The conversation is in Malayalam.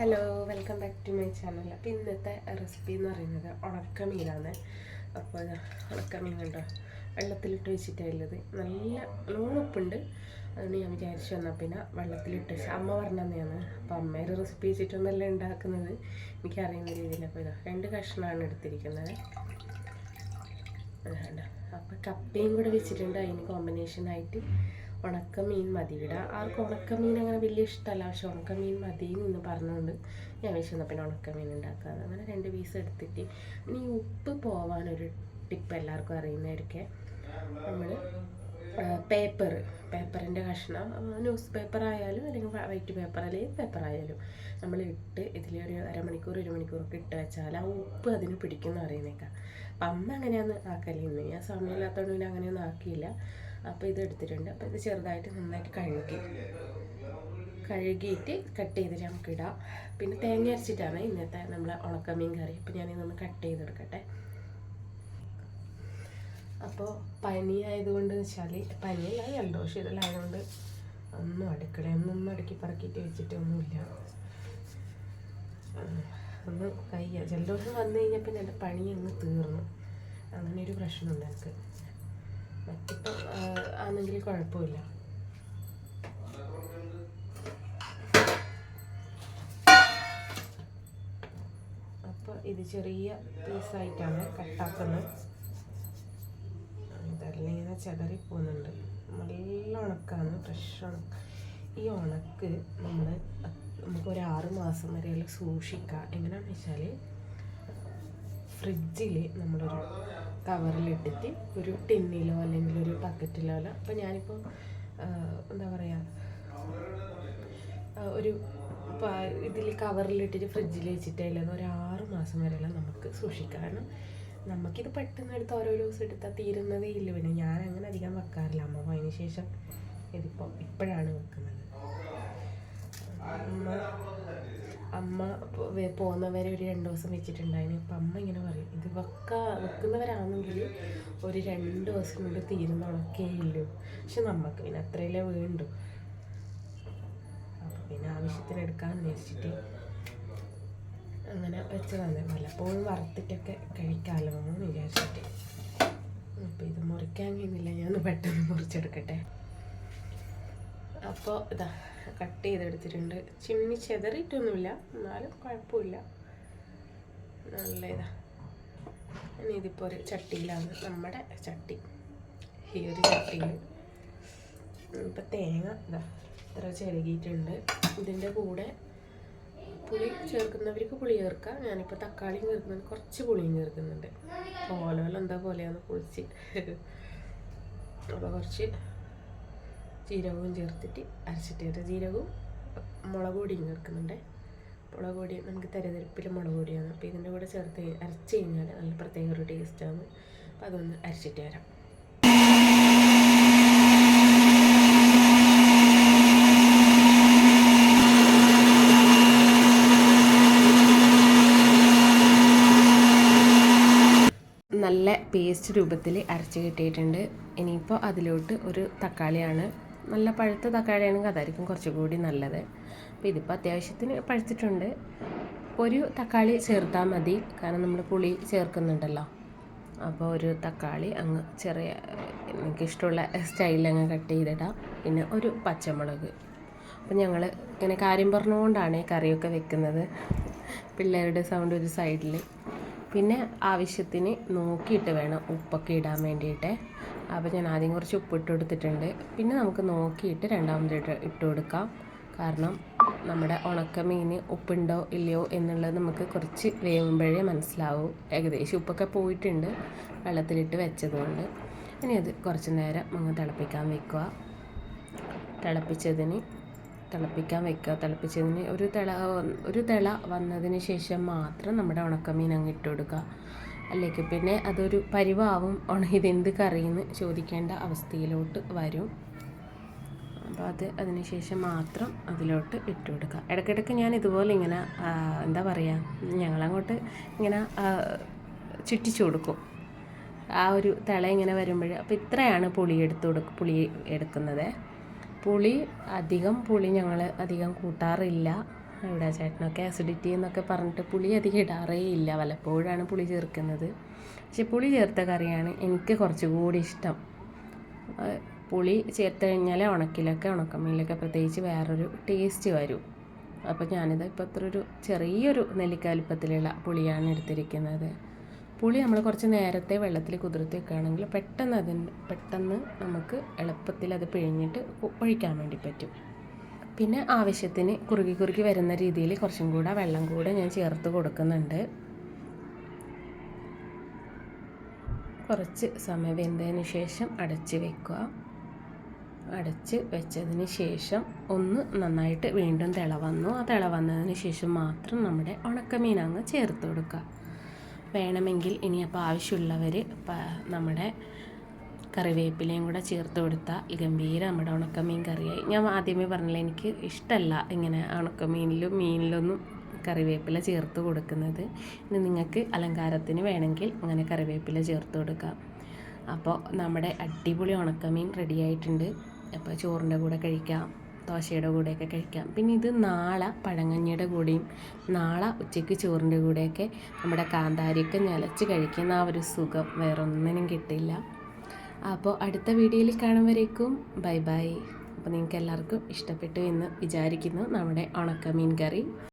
Hello, welcome back to my channel. അപ്പോൾ ഇന്നത്തെ റെസിപ്പി എന്ന് പറയുന്നത് ഉണക്കമീനാണ്. അപ്പോൾ ഉണക്കമീൻ കണ്ടോ, വെള്ളത്തിലിട്ട് വെച്ചിട്ടുള്ളത് നല്ല ഉപ്പുണ്ട്. അതുകൊണ്ട് ഞാൻ വിചാരിച്ചു വന്നാൽ പിന്നെ വെള്ളത്തിലിട്ട് വെച്ച് അമ്മ പറഞ്ഞതാണ്. അപ്പോൾ അമ്മയുടെ റെസിപ്പി വെച്ചിട്ടൊന്നല്ല ഉണ്ടാക്കുന്നത്, എനിക്കറിയുന്ന രീതിയിൽ. അപ്പോൾ ഇതാ 2 കഷ്ണമാണ് എടുത്തിരിക്കുന്നത്. അതുകൊണ്ട് അപ്പോൾ കപ്പയും കൂടെ വെച്ചിട്ടുണ്ട്. അതിന് കോമ്പിനേഷനായിട്ട് ഉണക്കമീൻ മതി. ഇവിടെ ആർക്കും ഉണക്കമീൻ അങ്ങനെ വലിയ ഇഷ്ടമല്ല, പക്ഷെ ഉണക്കമീൻ മതി എന്ന് പറഞ്ഞുകൊണ്ട് ഞാൻ വിശന്ന പിന്നെ ഉണക്കമീൻ ഉണ്ടാക്കാതെ അങ്ങനെ 2 പീസ് എടുത്തിട്ട് ഇനി ഉപ്പ് പോവാനൊരു ടിപ്പ് എല്ലാവർക്കും അറിയുന്നവർക്ക് നമ്മൾ പേപ്പറിൻ്റെ കഷ്ണം, ന്യൂസ് പേപ്പർ ആയാലും അല്ലെങ്കിൽ വൈറ്റ് പേപ്പർ അല്ലെങ്കിൽ പേപ്പർ ആയാലും നമ്മൾ ഇട്ട് ഇതിലൊരു അരമണിക്കൂർ 1 മണിക്കൂറൊക്കെ ഇട്ട് വെച്ചാൽ ആ ഉപ്പ് അതിന് പിടിക്കുമെന്ന് അറിയുന്നേക്കാം. അപ്പം അമ്മ അങ്ങനെയൊന്നും ആക്കലിന്ന്, ഞാൻ സമയമില്ലാത്തതുകൊണ്ട് പിന്നെ അങ്ങനെയൊന്നും ആക്കിയില്ല. അപ്പോൾ ഇത് എടുത്തിട്ടുണ്ട്. അപ്പോൾ ഇത് ചെറുതായിട്ട് നന്നായിട്ട് കഴുകിയിട്ട് കട്ട് ചെയ്തിട്ട് നമുക്കിടാം. പിന്നെ തേങ്ങ അരച്ചിട്ടാണ് ഇന്നത്തെ നമ്മളെ ഉണക്കമീൻ കറി. അപ്പോൾ ഞാനിതൊന്ന് കട്ട് ചെയ്തെടുക്കട്ടെ. അപ്പോൾ പനി ആയതുകൊണ്ട് വെച്ചാൽ, പനിയല്ല ജലദോഷം ഇതെല്ലാം ആയതുകൊണ്ട് ഒന്നും അടുക്കളയൊന്നും അടുക്കി പറക്കിയിട്ട് വെച്ചിട്ടൊന്നുമില്ല. ഒന്ന് ജലദോഷം വന്നു കഴിഞ്ഞപ്പോൾ എൻ്റെ പണി അങ്ങ് തീർന്നു. അങ്ങനെ ഒരു പ്രശ്നമുണ്ട് എനിക്ക്. മറ്റിപ്പം ആണെങ്കിൽ കുഴപ്പമില്ല. അപ്പോൾ ഇത് ചെറിയ പീസായിട്ടാണ് കട്ടാക്കുന്നത്. ഇതെല്ലാം ഇങ്ങനെ ചെതറിപ്പോകുന്നുണ്ട്. നല്ല ഉണക്കാണ്, ഫ്രഷ് ഉണക്ക്. ഈ ഉണക്ക് നമുക്കൊരു 6 മാസം വരെയെല്ലാം സൂക്ഷിക്കാം. എങ്ങനെയാണെന്ന് വെച്ചാൽ ഫ്രിഡ്ജിൽ നമ്മളൊരു കവറിലിട്ടിട്ട് ഒരു ടിന്നിലോ അല്ലെങ്കിൽ ഒരു ബക്കറ്റിലോ അല്ല. അപ്പം ഞാനിപ്പോൾ എന്താ പറയുക, ഒരു ഇതിൽ കവറിലിട്ടിട്ട് ഫ്രിഡ്ജിൽ വെച്ചിട്ടില്ലെന്ന് ഒരു 6 മാസം വരെയെല്ലാം നമുക്ക് സൂക്ഷിക്കാം. കാരണം നമുക്കിത് പെട്ടെന്ന് എടുത്ത് ഓരോ ദിവസം എടുത്താൽ തീരുന്നതേ ഇല്ല. പിന്നെ ഞാൻ അങ്ങനെ അധികം വെക്കാറില്ല. അമ്മ പോയതിന് ശേഷം ഇപ്പോഴാണ് വെക്കുന്നത്. അമ്മ പോകുന്നവരെ ഒരു 2 ദിവസം വെച്ചിട്ടുണ്ടായിരുന്നു. അപ്പം അമ്മ ഇങ്ങനെ പറയും, ഇത് വെക്കുന്നവരാണെങ്കിൽ ഒരു 2 ദിവസം കൊണ്ട് തീരുന്ന ഉണക്കേ ഇല്ലു. പക്ഷെ നമുക്ക് പിന്നെ അത്രയല്ലേ വേണ്ടു. അപ്പം പിന്നെ ആവശ്യത്തിന് എടുക്കാമെന്ന് വിചാരിച്ചിട്ട് അങ്ങനെ വെച്ചതാണ്. പലപ്പോഴും വറുത്തിട്ടൊക്കെ കഴിക്കാമല്ലോ എന്ന് വിചാരിച്ചിട്ട്. അപ്പോൾ ഇത് മുറിക്കാൻ കഴിയുന്നില്ല, ഞാൻ പെട്ടെന്ന് മുറിച്ചെടുക്കട്ടെ. അപ്പോൾ ഇതാ കട്ട് ചെയ്തെടുത്തിട്ടുണ്ട്. ചിമ്മി ചെതറിയിട്ടൊന്നുമില്ല, എന്നാലും കുഴപ്പമില്ല. നല്ല ഇനി ഇതിപ്പോൾ ഒരു ചട്ടിയിലാണ്, നമ്മുടെ ചട്ടി. ഈ ഒരു ചട്ടിയിൽ ഇപ്പം തേങ്ങ ഇതാ ഇത്ര ചെറുകിയിട്ടുണ്ട്. ഇതിൻ്റെ കൂടെ പുളി ചേർക്കുന്നവർക്ക് പുളി ചേർക്കാം. ഞാനിപ്പോൾ തക്കാളിയും ചേർക്കുന്നുണ്ട്, കുറച്ച് പുളിയും ചേർക്കുന്നുണ്ട്. ഓലോല എന്താ പോലെയാണ് പുളിച്ച്. അപ്പോൾ കുറച്ച് ജീരകവും ചേർത്തിട്ട് അരച്ചിട്ട്, ജീരകവും മുളക് പൊടിയും ചേർക്കുന്നുണ്ട്. മുളക് പൊടി നമുക്ക് തരതരപ്പിൽ മുളക് പൊടിയാണ്. അപ്പോൾ ഇതിൻ്റെ കൂടെ ചേർത്ത് അരച്ച് കഴിഞ്ഞാൽ നല്ല പ്രത്യേക ഒരു ടേസ്റ്റാണ്. അപ്പോൾ അതൊന്ന് അരച്ചിട്ട് വരാം. നല്ല പേസ്റ്റ് രൂപത്തിൽ അരച്ച് കിട്ടിയിട്ടുണ്ട്. ഇനിയിപ്പോൾ അതിലോട്ട് ഒരു തക്കാളിയാണ്, നല്ല പഴുത്ത തക്കാളിയാണെങ്കിൽ അതായിരിക്കും കുറച്ചുകൂടി നല്ലത്. അപ്പോൾ ഇതിപ്പോൾ അത്യാവശ്യത്തിന് പഴുത്തിട്ടുണ്ട്. ഒരു തക്കാളി ചേർത്താൽ മതി, കാരണം നമ്മൾ പുളി ചേർക്കുന്നുണ്ടല്ലോ. അപ്പോൾ ഒരു തക്കാളി അങ്ങ് ചെറിയ എനിക്കിഷ്ടമുള്ള സ്റ്റൈലിൽ അങ്ങ് കട്ട് ചെയ്തിടാം. പിന്നെ ഒരു പച്ചമുളക്. അപ്പോൾ ഞങ്ങൾ ഇങ്ങനെ കാര്യം പറഞ്ഞുകൊണ്ടാണ് കറിയൊക്കെ വെക്കുന്നത്. പിള്ളേരുടെ സൗണ്ട് ഒരു സൈഡിൽ. പിന്നെ ആവശ്യത്തിന് നോക്കിയിട്ട് വേണം ഉപ്പൊക്കെ ഇടാൻ വേണ്ടിയിട്ട്. അപ്പോൾ ഞാൻ ആദ്യം കുറച്ച് ഉപ്പിട്ട് കൊടുത്തിട്ടുണ്ട്. പിന്നെ നമുക്ക് നോക്കിയിട്ട് രണ്ടാമത് ഇട്ട് കൊടുക്കാം. കാരണം നമ്മുടെ ഉണക്കമീൻ ഉപ്പുണ്ടോ ഇല്ലയോ എന്നുള്ളത് നമുക്ക് കുറച്ച് വേവുമ്പോഴേ മനസ്സിലാവും. ഏകദേശം ഉപ്പൊക്കെ പോയിട്ടുണ്ട് വെള്ളത്തിലിട്ട് വെച്ചതുകൊണ്ട്. ഇനി അത് കുറച്ച് നേരം അങ്ങ് തിളപ്പിക്കാൻ വെക്കുക. തിളപ്പിച്ചതിന് ഒരു തിള വന്നതിന് ശേഷം മാത്രം നമ്മുടെ ഉണക്കമീൻ അങ്ങ് ഇട്ട് കൊടുക്കുക. അല്ലെങ്കിൽ പിന്നെ അതൊരു പരിവാവും, ഇതെന്ത് കറിയെന്ന് ചോദിക്കേണ്ട അവസ്ഥയിലോട്ട് വരും. അപ്പോൾ അതിന് ശേഷം മാത്രം അതിലോട്ട് ഇട്ട് കൊടുക്കുക. ഇടയ്ക്കിടയ്ക്ക് ഞാൻ ഇതുപോലെ ഇങ്ങനെ എന്താ പറയുക, ഞങ്ങളങ്ങോട്ട് ഇങ്ങനെ ചുറ്റിച്ചു കൊടുക്കും. ആ ഒരു തിള ഇങ്ങനെ വരുമ്പോൾ. അപ്പോൾ ഇത്രയാണ് പുളി എടുക്കുന്നത്. പുളി ഞങ്ങൾ അധികം കൂട്ടാറില്ല. ഇവിടെ ചേട്ടനൊക്കെ ആസിഡിറ്റി എന്നൊക്കെ പറഞ്ഞിട്ട് പുളി അധികം ഇടാറേ ഇല്ല, വല്ലപ്പോഴാണ് പുളി ചേർക്കുന്നത്. പക്ഷെ പുളി ചേർത്ത കറിയാണ് എനിക്ക് കുറച്ചുകൂടി ഇഷ്ടം. പുളി ചേർത്ത് കഴിഞ്ഞാൽ ഉണക്കമീനിലൊക്കെ പ്രത്യേകിച്ച് വേറൊരു ടേസ്റ്റ് വരും. അപ്പോൾ ഞാനിത് ഇപ്പോൾ ചെറിയൊരു നെല്ലിക്ക വലുപ്പത്തിലുള്ള പുളിയാണ് എടുത്തിരിക്കുന്നത്. പുളി നമ്മൾ കുറച്ച് നേരത്തെ വെള്ളത്തിൽ കുതിർത്ത് വെക്കുകയാണെങ്കിൽ പെട്ടെന്ന് നമുക്ക് എളുപ്പത്തിൽ അത് പിഴിഞ്ഞിട്ട് ഒഴിക്കാൻ വേണ്ടി പറ്റും. പിന്നെ ആവശ്യത്തിന് കുറുകി വരുന്ന രീതിയിൽ കുറച്ചും കൂടെ വെള്ളം കൂടെ ഞാൻ ചേർത്ത് കൊടുക്കുന്നുണ്ട്. കുറച്ച് സമയം വെന്തതിന് ശേഷം അടച്ച് വെക്കുക. അടച്ച് വെച്ചതിന് ശേഷം ഒന്ന് നന്നായിട്ട് വീണ്ടും തിള വന്നതിന് ശേഷം മാത്രം നമ്മുടെ ഉണക്കമീൻ അങ്ങ് ചേർത്ത് കൊടുക്കുക. വേണമെങ്കിൽ ഇനി അപ്പോൾ ആവശ്യമുള്ളവർ നമ്മുടെ കറിവേപ്പിലയും കൂടെ ചേർത്ത് കൊടുത്താൽ ഗംഭീര നമ്മുടെ ഉണക്കമീൻ കറിയായി. ഞാൻ ആദ്യമേ പറഞ്ഞില്ല, എനിക്ക് ഇഷ്ടമല്ല ഇങ്ങനെ മീനിലൊന്നും കറിവേപ്പില ചേർത്ത് കൊടുക്കുന്നത്. ഇനി നിങ്ങൾക്ക് അലങ്കാരത്തിന് വേണമെങ്കിൽ അങ്ങനെ കറിവേപ്പില ചേർത്ത് കൊടുക്കാം. അപ്പോൾ നമ്മുടെ അടിപൊളി ഉണക്കമീൻ റെഡി ആയിട്ടുണ്ട്. അപ്പോൾ ചോറിൻ്റെ കൂടെ കഴിക്കാം, ദോശയുടെ കൂടെയൊക്കെ കഴിക്കാം. പിന്നെ ഇത് നാളെ പഴങ്കഞ്ഞിയുടെ കൂടെയും നാളെ ഉച്ചയ്ക്ക് ചോറിൻ്റെ കൂടെയൊക്കെ നമ്മുടെ കാന്താരിയൊക്കെ ഞലച്ച് കഴിക്കുന്ന ആ ഒരു സുഖം വേറൊന്നിനും കിട്ടില്ല. അപ്പോൾ അടുത്ത വീഡിയോയിൽ കാണുമ്പോഴേക്കും ബൈ. അപ്പോൾ നിങ്ങൾക്ക് എല്ലാവർക്കും ഇഷ്ടപ്പെട്ടു എന്ന് വിചാരിക്കുന്നു നമ്മുടെ ഉണക്കമീൻ കറി.